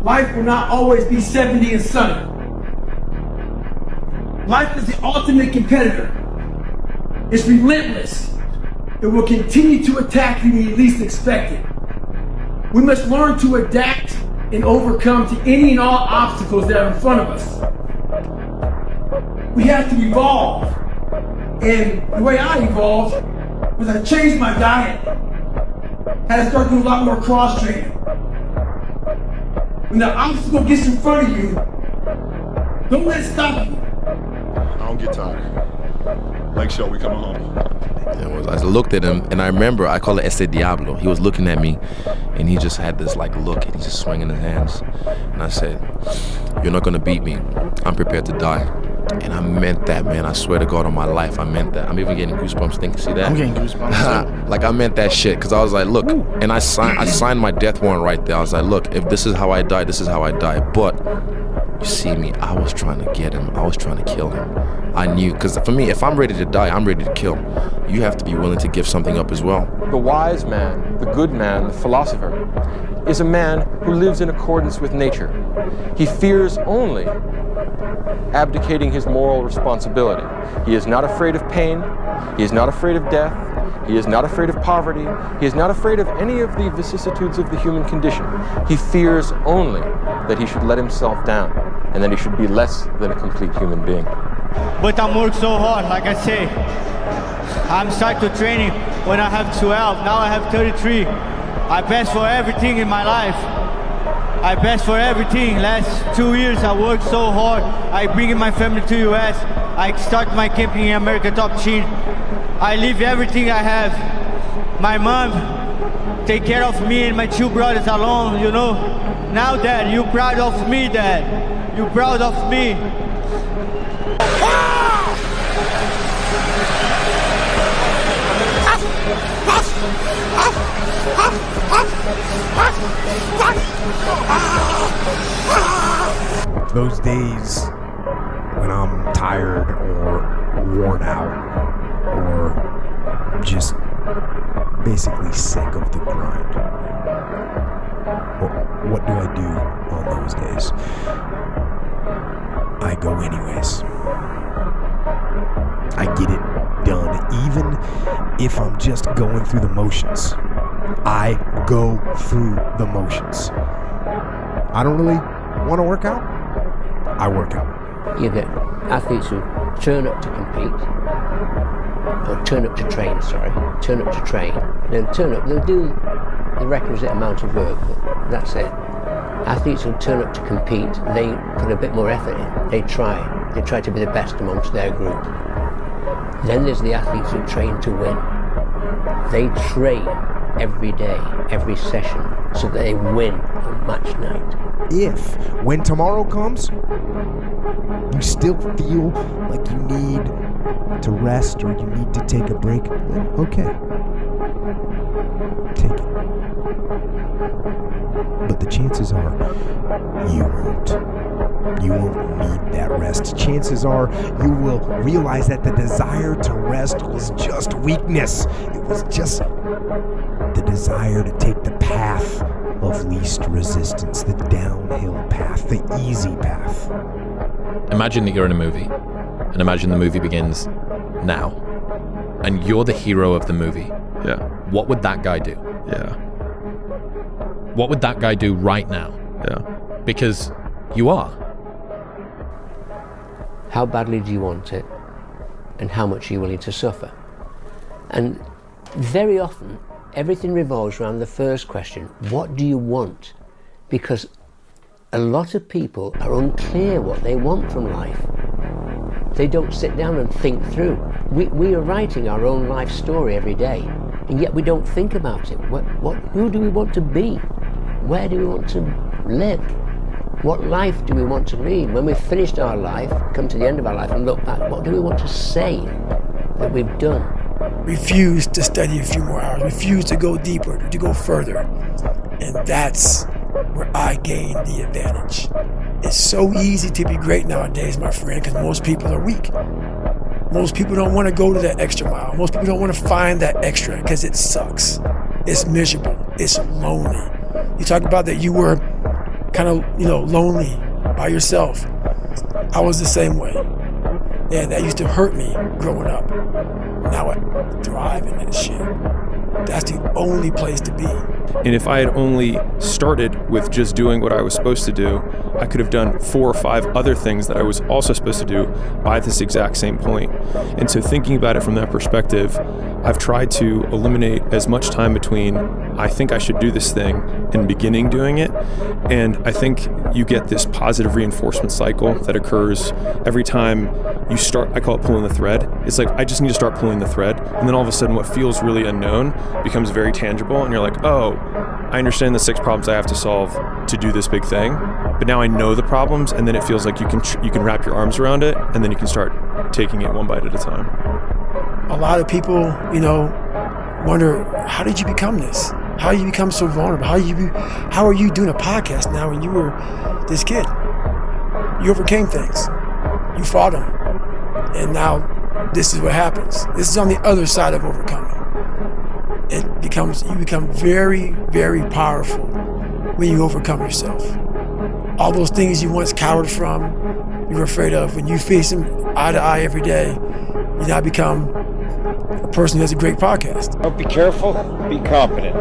life will not always be 70 and sunny. Life is the ultimate competitor. It's relentless. It will continue to attack you when you least expect it. We must learn to adapt and overcome to any and all obstacles that are in front of us. We have to evolve. And the way I evolved was I changed my diet. Had to start doing a lot more cross training. When the obstacle gets in front of you, don't let it stop you. I don't get tired. Make sure we coming home. I looked at him, and I remember, I call it ese diablo. He was looking at me, and he just had this like look, and he's just swinging his hands. And I said, "You're not gonna beat me. I'm prepared to die." And I meant that, man. I swear to God on my life, I meant that. I'm even getting goosebumps thinking, see that? I'm getting goosebumps. Like, I meant that shit, because I was like, look, and I signed my death warrant right there. I was like, look, if this is how I die, this is how I die. But you see me, I was trying to get him. I was trying to kill him. I knew, because for me, if I'm ready to die, I'm ready to kill. You have to be willing to give something up as well. The wise man, the good man, the philosopher, is a man who lives in accordance with nature. He fears only abdicating his moral responsibility. He is not afraid of pain. He is not afraid of death. He is not afraid of poverty. He is not afraid of any of the vicissitudes of the human condition. He fears only that he should let himself down and that he should be less than a complete human being. But I'm working so hard, like I say. I'm starting to training when I have 12, now I have 33. I best for everything in my life. I best for everything. Last 2 years I worked so hard. I bring my family to US. I start my camping in America Top Team. I leave everything I have. My mom take care of me and my two brothers alone, you know. Now Dad, you proud of me, Dad. You proud of me. Those days when I'm tired or worn out or just basically sick of the grind. What do I do on those days? I go anyways. I get it done, even if I'm just going through the motions. I go through the motions. I don't really want to work out. I work out. You get athletes who turn up to compete, or turn up to train, then turn up, they'll do the requisite amount of work, but that's it. Athletes who turn up to compete, they put a bit more effort in, they try to be the best amongst their group. Then there's the athletes who train to win. They train every day, every session, so that they win on match night. If, when tomorrow comes, you still feel like you need to rest or you need to take a break, then okay, take it. But the chances are you won't. You won't need that rest. Chances are you will realize that the desire to rest was just weakness. It was just the desire to take the path of least resistance, the downhill path, the easy path. Imagine that you're in a movie, and imagine the movie begins now, and you're the hero of the movie. Yeah. What would that guy do? Yeah. What would that guy do right now? Yeah. Because you are. How badly do you want it, and how much are you willing to suffer? And very often, everything revolves around the first question, what do you want? Because a lot of people are unclear what they want from life. They don't sit down and think through. We are writing our own life story every day, and yet we don't think about it. Who do we want to be? Where do we want to live? What life do we want to lead? When we've finished our life, come to the end of our life and look back, what do we want to say that we've done? Refuse to study a few more hours, refuse to go deeper, to go further. And that's where I gain the advantage. It's so easy to be great nowadays, my friend, because most people are weak. Most people don't want to go to that extra mile. Most people don't want to find that extra because it sucks. It's miserable. It's lonely. You talked about that you were kind of, lonely by yourself. I was the same way. And that used to hurt me growing up. Now I thrive in that shit. That's the only place to be. And if I had only started with just doing what I was supposed to do, I could have done 4 or 5 other things that I was also supposed to do by this exact same point. And so thinking about it from that perspective, I've tried to eliminate as much time between I think I should do this thing and beginning doing it. And I think you get this positive reinforcement cycle that occurs every time you start. I call it pulling the thread. It's like, I just need to start pulling the thread. And then all of a sudden what feels really unknown becomes very tangible. And you're like, oh, I understand the 6 problems I have to solve to do this big thing. But now I know the problems, and then it feels like you can wrap your arms around it, and then you can start taking it one bite at a time. A lot of people, wonder, how did you become this? How did you become so vulnerable? How are you doing a podcast now when you were this kid? You overcame things. You fought them. And now this is what happens. This is on the other side of overcoming. You become very, very powerful when you overcome yourself. All those things you once cowered from, you were afraid of, when you face them eye to eye every day, you now become a person who has a great podcast. Don't be careful, be confident.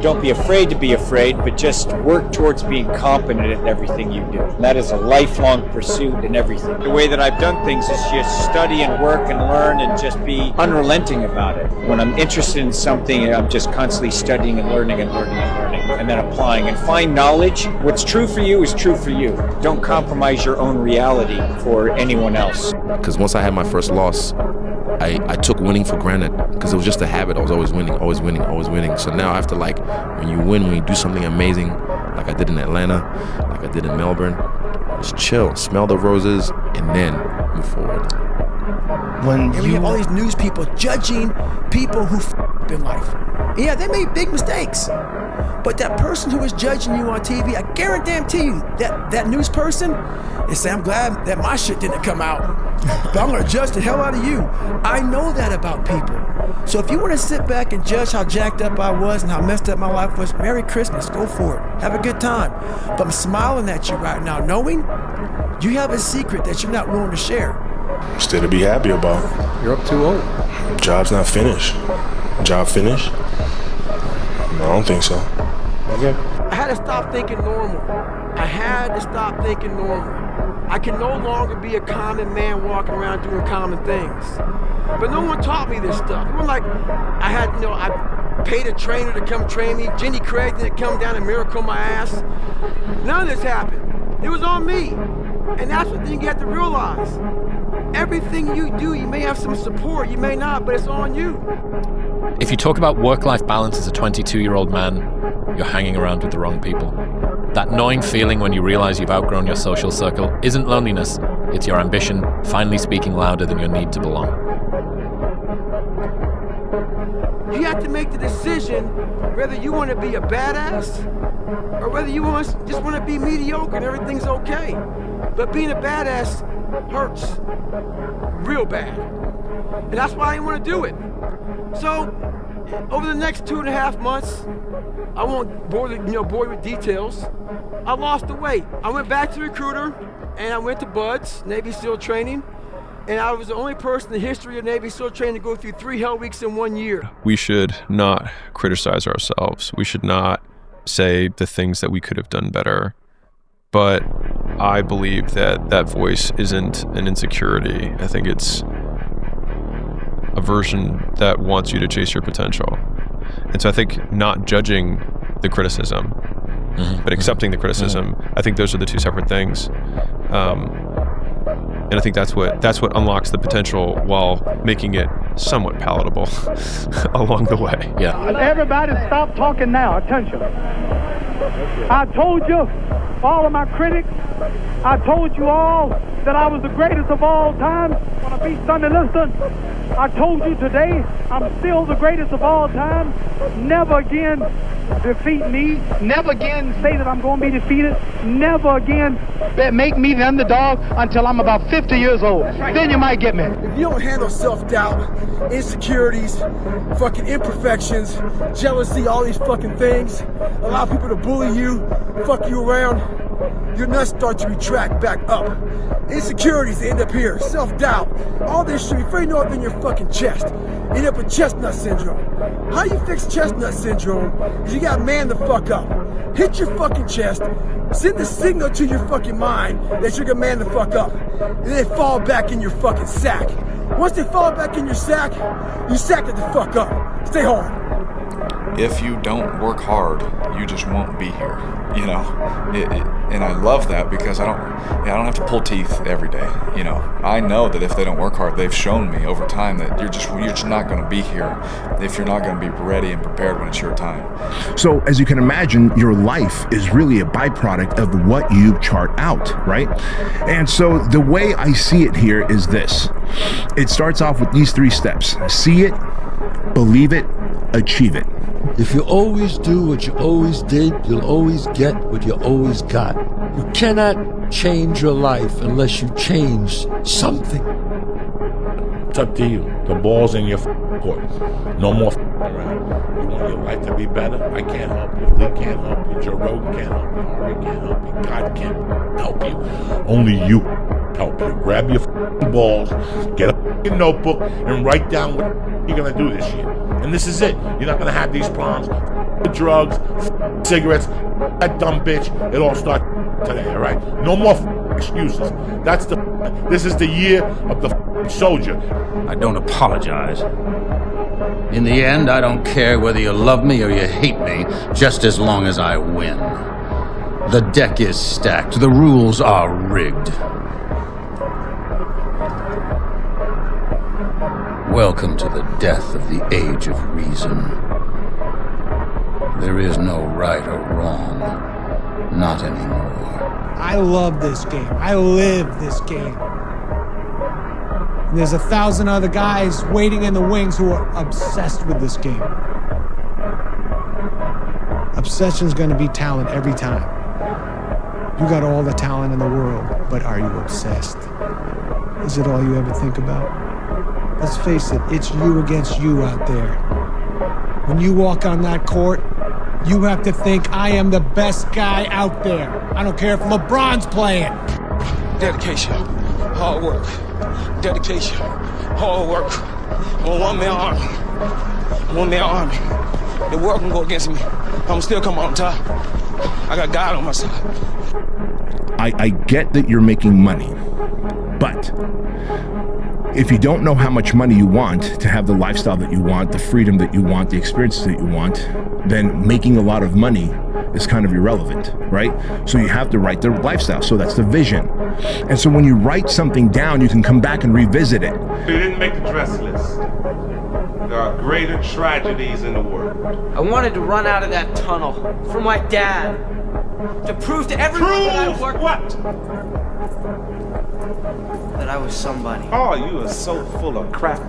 Don't be afraid to be afraid, but just work towards being competent in everything you do. And that is a lifelong pursuit in everything. The way that I've done things is just study and work and learn and just be unrelenting about it. When I'm interested in something, I'm just constantly studying and learning and learning and learning, and then applying. And find knowledge. What's true for you is true for you. Don't compromise your own reality for anyone else. Because once I had my first loss, I took winning for granted because it was just a habit. I was always winning, always winning, always winning. So now I have to, like, when you do something amazing, like I did in Atlanta, like I did in Melbourne, just chill, smell the roses, and then move forward. And we have all these news people judging people who f***ed in life. Yeah, they made big mistakes. But that person who is judging you on TV, I guarantee you, that news person is saying, I'm glad that my shit didn't come out. But I'm gonna judge the hell out of you. I know that about people. So if you wanna sit back and judge how jacked up I was and how messed up my life was, Merry Christmas, go for it. Have a good time. But I'm smiling at you right now, knowing you have a secret that you're not willing to share. Still to be happy about. You're up 2-0. Job's not finished. Job finished? No, I don't think so. Okay. I had to stop thinking normal. I had to stop thinking normal. I can no longer be a common man walking around doing common things. But no one taught me this stuff. It wasn't like I paid a trainer to come train me. Jenny Craig didn't come down and miracle my ass. None of this happened. It was on me. And that's the thing you have to realize. Everything you do, you may have some support, you may not, but it's on you. If you talk about work-life balance as a 22-year-old man, you're hanging around with the wrong people. That gnawing feeling when you realize you've outgrown your social circle isn't loneliness, it's your ambition finally speaking louder than your need to belong. You have to make the decision whether you want to be a badass or whether you just want to be mediocre and everything's okay. But being a badass hurts real bad. And that's why I didn't want to do it. So, over the next 2.5 months, I won't bore you with details. I lost the weight. I went back to the recruiter, and I went to Buds, Navy SEAL training, and I was the only person in the history of Navy SEAL training to go through 3 hell weeks in 1 year. We should not criticize ourselves. We should not say the things that we could have done better. But I believe that that voice isn't an insecurity. I think it's a version that wants you to chase your potential. And so I think not judging the criticism, but accepting the criticism, I think those are the 2 separate things. And I think that's what unlocks the potential while making it somewhat palatable along the way. Yeah. Everybody stop talking now. Attention. I told you, all of my critics, I told you all that I was the greatest of all time when I beat Sonny Liston. I told you today I'm still the greatest of all time. Never again defeat me. Never again say that I'm going to be defeated. Never again make me the underdog until I'm about 50 years old. Then you might get me. If you don't handle self-doubt, insecurities, fucking imperfections, jealousy, all these fucking things, allow people to bully you, fuck you around, your nuts start to retract back up. Insecurities end up here. Self-doubt. All this shit before you know it in your fucking chest. You end up with chestnut syndrome. How you fix chestnut syndrome is you gotta man the fuck up. Hit your fucking chest. Send the signal to your fucking mind that you're gonna man the fuck up. And then fall back in your fucking sack. Once they fall back in your sack, you sack it the fuck up. Stay hard. If you don't work hard, you just won't be here, you know. And I love that because I don't have to pull teeth every day, you know. I know that if they don't work hard, they've shown me over time that you're just not going to be here if you're not going to be ready and prepared when it's your time. So as you can imagine, your life is really a byproduct of what you chart out, right? And so the way I see it here is this. It starts off with these 3 steps. See it, believe it, achieve it. If you always do what you always did, you'll always get what you always got. You cannot change your life unless you change something. It's up to you. The ball's in your court. No more around. You want your life to be better? I can't help you. Lee can't help you. Joe Rogan can't help you. Ari can't help you. God can't help you. Only you help you. Grab your balls, get a notebook, and write down what you're going to do this year. And this is it. You're not going to have these problems. Drugs, cigarettes, that dumb bitch. It all starts today, all right? No more excuses. This is the year of the soldier. I don't apologize. In the end, I don't care whether you love me or you hate me, just as long as I win. The deck is stacked. The rules are rigged. Welcome to the death of the age of reason. There is no right or wrong. Not anymore. I love this game. I live this game. And there's 1,000 other guys waiting in the wings who are obsessed with this game. Obsession's gonna be talent every time. You got all the talent in the world, but are you obsessed? Is it all you ever think about? Let's face it, it's you against you out there. When you walk on that court, you have to think, I am the best guy out there. I don't care if LeBron's playing. Dedication, hard work. Dedication, hard work. I'm a one-man army. One-man army. The world can go against me. I'm still come on top. I got God on my side. I get that you're making money, but if you don't know how much money you want to have the lifestyle that you want, the freedom that you want, the experiences that you want, then making a lot of money is kind of irrelevant, right? So you have to write the lifestyle. So that's the vision. And so when you write something down, you can come back and revisit it. You didn't make the dress list. There are greater tragedies in the world. I wanted to run out of that tunnel for my dad. To prove to everyone that I worked. What? That I was somebody. Oh, you are so full of crap.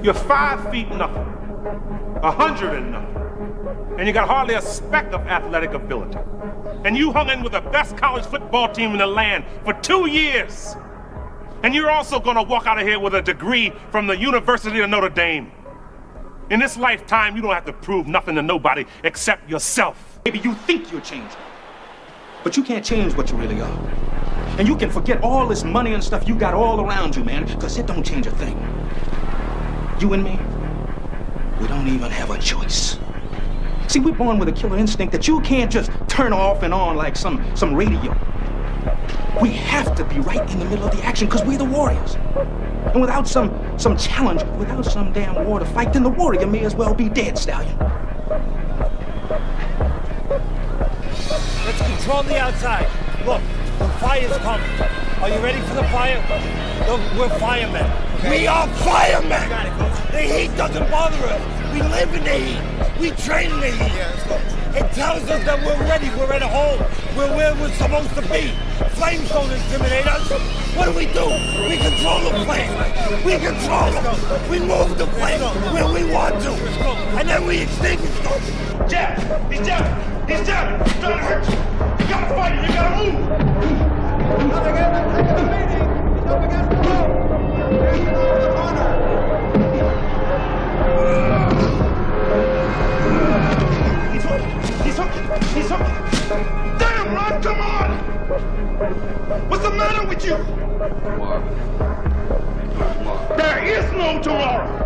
You're 5 feet nothing, 100 and nothing, and you got hardly a speck of athletic ability. And you hung in with the best college football team in the land for 2 years. And you're also gonna walk out of here with a degree from the University of Notre Dame. In this lifetime, you don't have to prove nothing to nobody except yourself. Maybe you think you're changing, but you can't change what you really are. And you can forget all this money and stuff you got all around you, man, because it don't change a thing. You and me, we don't even have a choice. See, we're born with a killer instinct that you can't just turn off and on like some radio. We have to be right in the middle of the action because we're the warriors. And without some challenge, without some damn war to fight, then the warrior may as well be dead, Stallion. Let's control the outside. Look, the fire's coming. Are you ready for the fire? Look, we're firemen. Okay? We are firemen! The heat doesn't bother us. We live in the heat. We train in the heat. Yeah, let's go. It tells us that we're ready, we're at home, we're where we're supposed to be. Flames don't intimidate us. What do? We control the flame. We control them. We move the flame where we want to. And then we extinguish them. Jab! He's jabbing! He's jabbing! He's trying to hurt you! You gotta fight him! You gotta move! He's up against the wall! He's hooking! He's hooking! Damn, Ron, come on! What's the matter with you? There is no tomorrow!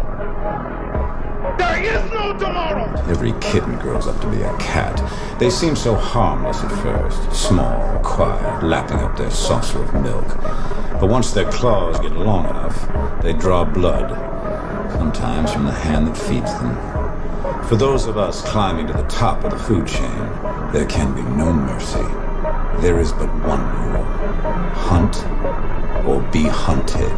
There is no tomorrow! Every kitten grows up to be a cat. They seem so harmless at first, small, quiet, lapping up their saucer of milk. But once their claws get long enough, they draw blood, sometimes from the hand that feeds them. For those of us climbing to the top of the food chain, there can be no mercy. There is but one rule: hunt or be hunted.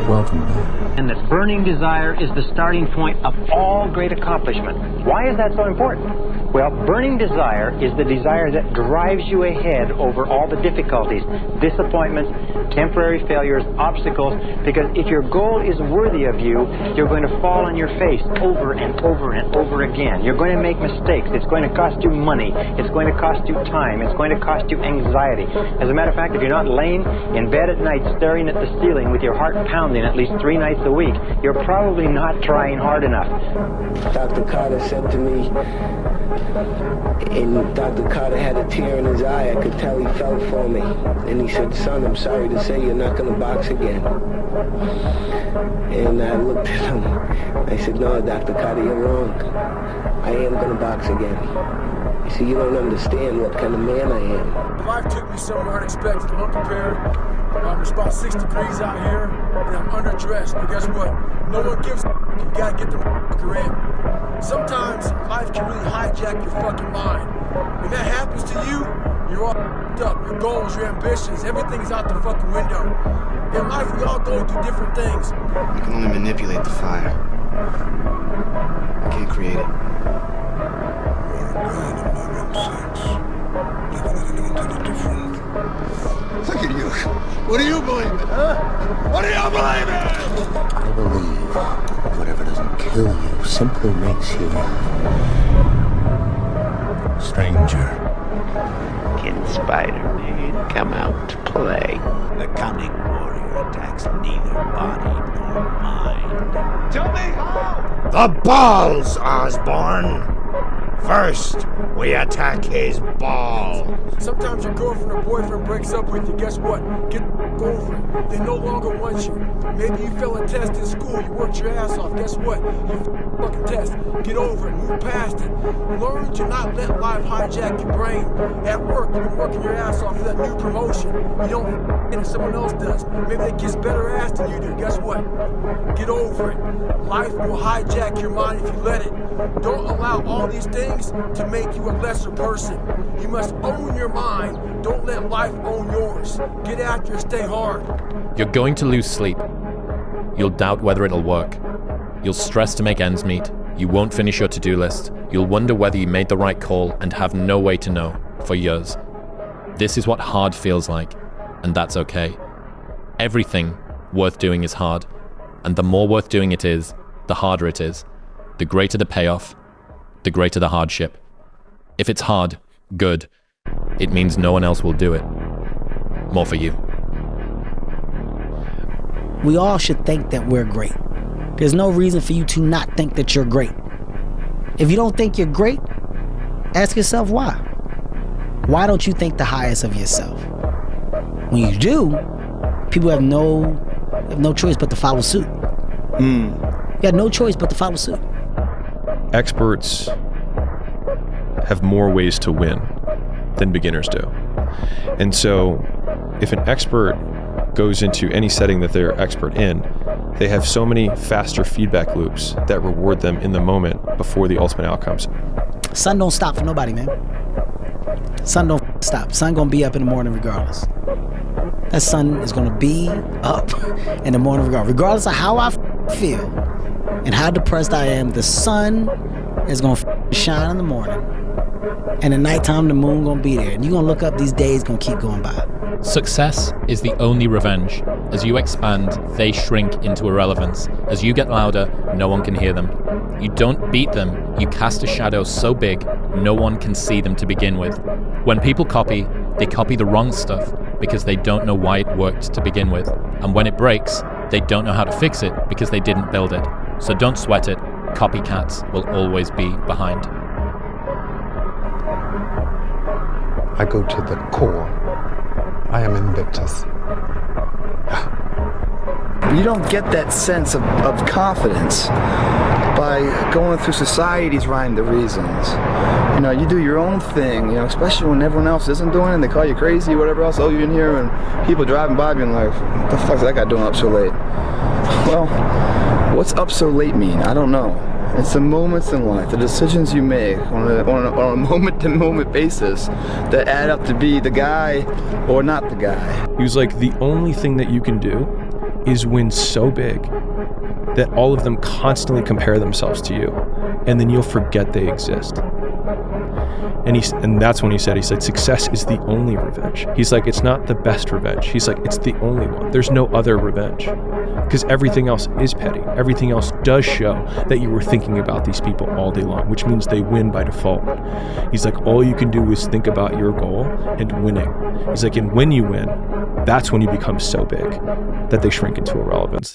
Welcome back. And that burning desire is the starting point of all great accomplishment. Why is that so important? Well, burning desire is the desire that drives you ahead over all the difficulties, disappointments, temporary failures, obstacles, because if your goal is worthy of you, you're going to fall on your face over and over and over again. You're going to make mistakes. It's going to cost you money. It's going to cost you time. It's going to cost you anxiety. As a matter of fact, if you're not laying in bed at night staring at the ceiling with your heart pounding at least 3 nights a week, you're probably not trying hard enough. Dr. Carter said to me, and Dr. Carter had a tear in his eye. I could tell he felt for me. And he said, son, I'm sorry to say you're not going to box again. And I looked at him. I said, no, Dr. Carter, you're wrong. I am going to box again. You see, you don't understand what kind of man I am. Life took me somewhere unexpected, unprepared. It's about 6 degrees out here, and I'm underdressed. But guess what? No one gives a f***. You gotta get the f***er in. Sometimes life can really hijack your fucking mind. When that happens to you, you're all f***ed up. Your goals, your ambitions, everything's out the fucking window. In life, we all go through different things. You can only manipulate the fire. You can't create it. Look at you. What do you believe in, huh? What do you believe in? I believe whatever doesn't kill you simply makes you stranger. Can Spider-Man come out to play? The cunning warrior attacks neither body nor mind. Tell me how! The balls, Osborn! First, we attack his ball. Sometimes your girlfriend or boyfriend breaks up with you. Guess what? Get the over it. They no longer want you. Maybe you failed a test in school. You worked your ass off. Guess what? You fucking test. Get over it. Move past it. Learn to not let life hijack your brain. At work, you've been working your ass off for that new promotion. You don't it if someone else does. Maybe they kiss better ass than you do. Guess what? Get over it. Life will hijack your mind if you let it. Don't allow all these things to make you a lesser person. You must own your mind. Don't let life own yours. Get after it, stay hard. You're going to lose sleep. You'll doubt whether it'll work. You'll stress to make ends meet. You won't finish your to-do list. You'll wonder whether you made the right call and have no way to know for years. This is what hard feels like, and that's okay. Everything worth doing is hard, and the more worth doing it is, the harder it is. The greater the payoff, the greater the hardship. If it's hard, good. It means no one else will do it. More for you. We all should think that we're great. There's no reason for you to not think that you're great. If you don't think you're great, ask yourself why. Why don't you think the highest of yourself? When you do, people have no choice but to follow suit. You have no choice but to follow suit. Experts have more ways to win than beginners do. And so if an expert goes into any setting that they're expert in, they have so many faster feedback loops that reward them in the moment before the ultimate outcomes. Sun don't stop for nobody, man. Sun don't stop. Sun gonna be up in the morning regardless. That sun is gonna be up in the morning regardless of how I feel and how depressed I am. The sun is gonna shine in the morning. And at nighttime, the moon gonna be there. And you're gonna look up, these days gonna keep going by. Success is the only revenge. As you expand, they shrink into irrelevance. As you get louder, no one can hear them. You don't beat them, you cast a shadow so big, no one can see them to begin with. When people copy, they copy the wrong stuff because they don't know why it worked to begin with. And when it breaks, they don't know how to fix it because they didn't build it. So don't sweat it, copycats will always be behind. I go to the core. I am Invictus. You don't get that sense of confidence by going through society's rhyme the reasons. You know, you do your own thing, you know, especially when everyone else isn't doing it and they call you crazy or whatever else. Oh, you're in here and people driving by being like, what the fuck is that guy doing up so late? Well, what's up so late mean? I don't know. It's the moments in life, the decisions you make on a moment-to-moment basis that add up to be the guy or not the guy. He was like, the only thing that you can do is win so big that all of them constantly compare themselves to you, and then you'll forget they exist. And that's when he said, success is the only revenge. He's like, it's not the best revenge. He's like, it's the only one. There's no other revenge. Because everything else is petty. Everything else does show that you were thinking about these people all day long, which means they win by default. He's like, all you can do is think about your goal and winning. He's like, and when you win, that's when you become so big that they shrink into irrelevance.